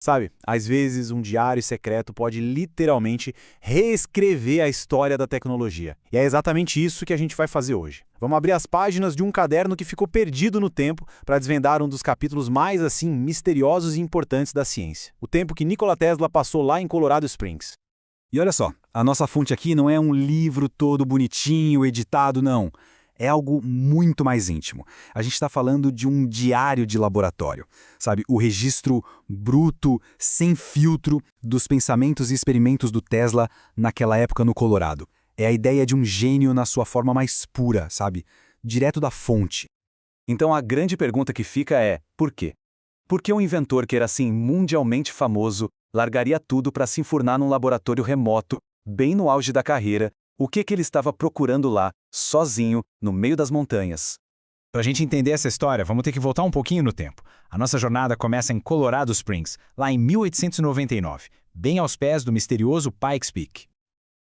Sabe, às vezes um diário secreto pode literalmente reescrever a história da tecnologia. E é exatamente isso que a gente vai fazer hoje. Vamos abrir as páginas de um caderno que ficou perdido no tempo para desvendar um dos capítulos mais, assim, misteriosos e importantes da ciência. O tempo que Nikola Tesla passou lá em Colorado Springs. E olha só, a nossa fonte aqui não é um livro todo bonitinho, editado, não. É algo muito mais íntimo. A gente está falando de um diário de laboratório, sabe? O registro bruto, sem filtro, dos pensamentos e experimentos do Tesla naquela época no Colorado. É a ideia de um gênio na sua forma mais pura, sabe? Direto da fonte. Então a grande pergunta que fica é, por quê? Por que um inventor que era assim mundialmente famoso largaria tudo para se enfurnar num laboratório remoto, bem no auge da carreira? O que ele estava procurando lá, sozinho, no meio das montanhas? Para a gente entender essa história, vamos ter que voltar um pouquinho no tempo. A nossa jornada começa em Colorado Springs, lá em 1899, bem aos pés do misterioso Pikes Peak.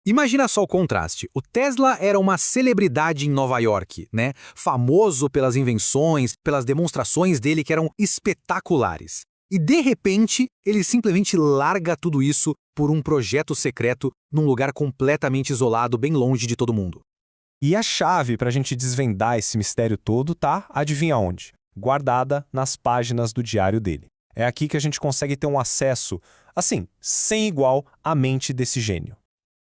Imagina só o contraste. O Tesla era uma celebridade em Nova York, né? Famoso pelas invenções, pelas demonstrações dele que eram espetaculares. E de repente, ele simplesmente larga tudo isso por um projeto secreto num lugar completamente isolado, bem longe de todo mundo. E a chave para a gente desvendar esse mistério todo tá, adivinha onde? Guardada nas páginas do diário dele. É aqui que a gente consegue ter um acesso, assim, sem igual à mente desse gênio.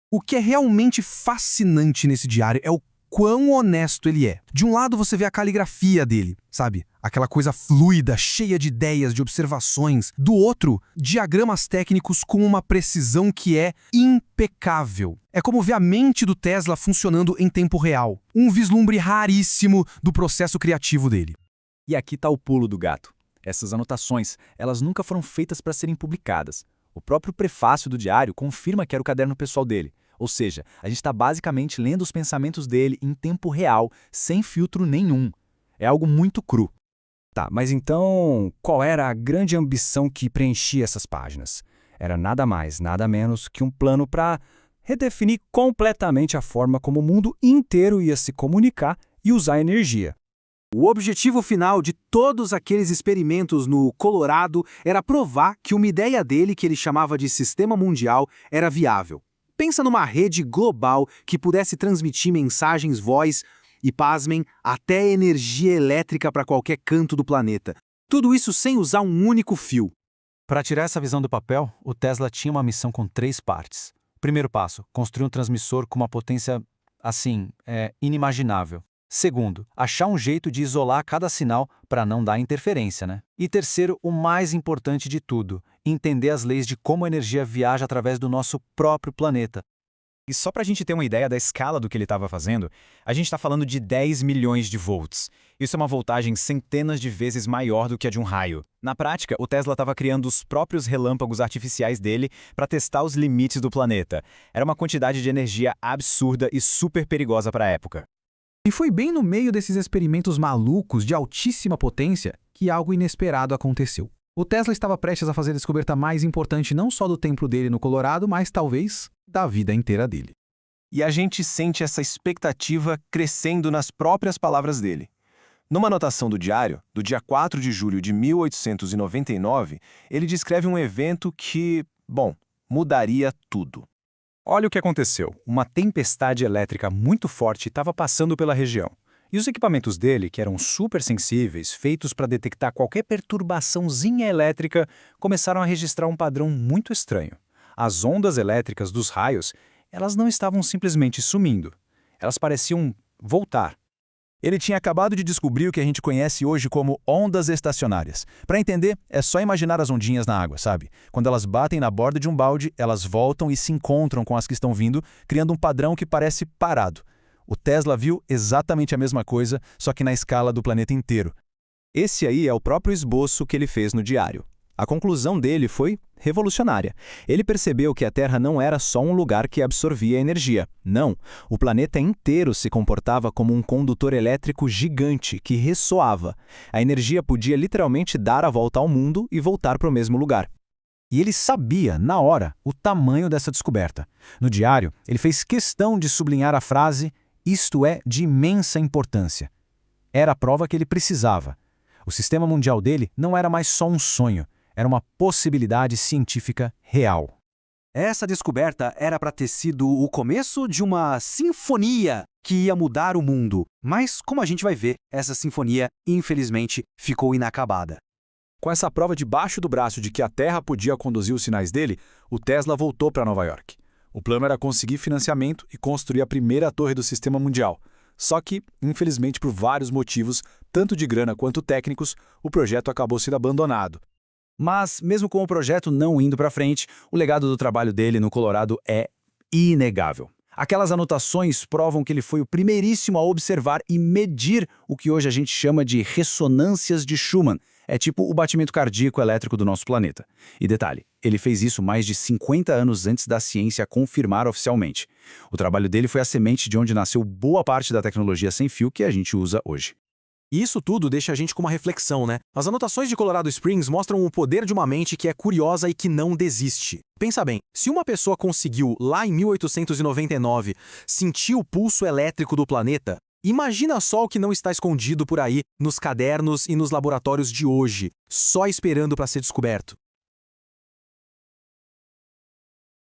O que é realmente fascinante nesse diário é o quão honesto ele é. De um lado você vê a caligrafia dele, sabe? Aquela coisa fluida, cheia de ideias, de observações. Do outro, diagramas técnicos com uma precisão que é impecável. É como ver a mente do Tesla funcionando em tempo real. Um vislumbre raríssimo do processo criativo dele. E aqui está o pulo do gato. Essas anotações, elas nunca foram feitas para serem publicadas. O próprio prefácio do diário confirma que era o caderno pessoal dele. Ou seja, a gente está basicamente lendo os pensamentos dele em tempo real, sem filtro nenhum. É algo muito cru. Tá, mas então, qual era a grande ambição que preenchia essas páginas? Era nada mais, nada menos que um plano para redefinir completamente a forma como o mundo inteiro ia se comunicar e usar energia. O objetivo final de todos aqueles experimentos no Colorado era provar que uma ideia dele, que ele chamava de sistema mundial, era viável. Pensa numa rede global que pudesse transmitir mensagens, voz e, pasmem, até energia elétrica para qualquer canto do planeta. Tudo isso sem usar um único fio. Para tirar essa visão do papel, o Tesla tinha uma missão com 3 partes. Primeiro passo, construir um transmissor com uma potência, inimaginável. Segundo, achar um jeito de isolar cada sinal para não dar interferência, né? E terceiro, o mais importante de tudo, entender as leis de como a energia viaja através do nosso próprio planeta. E só para a gente ter uma ideia da escala do que ele estava fazendo, a gente está falando de 10 milhões de volts. Isso é uma voltagem centenas de vezes maior do que a de um raio. Na prática, o Tesla estava criando os próprios relâmpagos artificiais dele para testar os limites do planeta. Era uma quantidade de energia absurda e super perigosa para a época. E foi bem no meio desses experimentos malucos de altíssima potência que algo inesperado aconteceu. O Tesla estava prestes a fazer a descoberta mais importante não só do templo dele no Colorado, mas talvez da vida inteira dele. E a gente sente essa expectativa crescendo nas próprias palavras dele. Numa anotação do diário, do dia 4 de julho de 1899, ele descreve um evento que, mudaria tudo. Olha o que aconteceu. Uma tempestade elétrica muito forte estava passando pela região. E os equipamentos dele, que eram super sensíveis, feitos para detectar qualquer perturbaçãozinha elétrica, começaram a registrar um padrão muito estranho. As ondas elétricas dos raios, elas não estavam simplesmente sumindo. Elas pareciam voltar. Ele tinha acabado de descobrir o que a gente conhece hoje como ondas estacionárias. Para entender, é só imaginar as ondinhas na água, sabe? Quando elas batem na borda de um balde, elas voltam e se encontram com as que estão vindo, criando um padrão que parece parado. O Tesla viu exatamente a mesma coisa, só que na escala do planeta inteiro. Esse aí é o próprio esboço que ele fez no diário. A conclusão dele foi revolucionária. Ele percebeu que a Terra não era só um lugar que absorvia energia. Não, o planeta inteiro se comportava como um condutor elétrico gigante que ressoava. A energia podia literalmente dar a volta ao mundo e voltar para o mesmo lugar. E ele sabia, na hora, o tamanho dessa descoberta. No diário, ele fez questão de sublinhar a frase "Isto é de imensa importância". Era a prova que ele precisava. O sistema mundial dele não era mais só um sonho. Era uma possibilidade científica real. Essa descoberta era para ter sido o começo de uma sinfonia que ia mudar o mundo. Mas, como a gente vai ver, essa sinfonia, infelizmente, ficou inacabada. Com essa prova debaixo do braço de que a Terra podia conduzir os sinais dele, o Tesla voltou para Nova York. O plano era conseguir financiamento e construir a primeira torre do sistema mundial. Só que, infelizmente, por vários motivos, tanto de grana quanto técnicos, o projeto acabou sendo abandonado. Mas, mesmo com o projeto não indo para frente, o legado do trabalho dele no Colorado é inegável. Aquelas anotações provam que ele foi o primeiríssimo a observar e medir o que hoje a gente chama de ressonâncias de Schumann. É tipo o batimento cardíaco elétrico do nosso planeta. E detalhe, ele fez isso mais de 50 anos antes da ciência confirmar oficialmente. O trabalho dele foi a semente de onde nasceu boa parte da tecnologia sem fio que a gente usa hoje. E isso tudo deixa a gente com uma reflexão, né? As anotações de Colorado Springs mostram o poder de uma mente que é curiosa e que não desiste. Pensa bem, se uma pessoa conseguiu, lá em 1899, sentir o pulso elétrico do planeta, imagina só o que não está escondido por aí nos cadernos e nos laboratórios de hoje, só esperando para ser descoberto.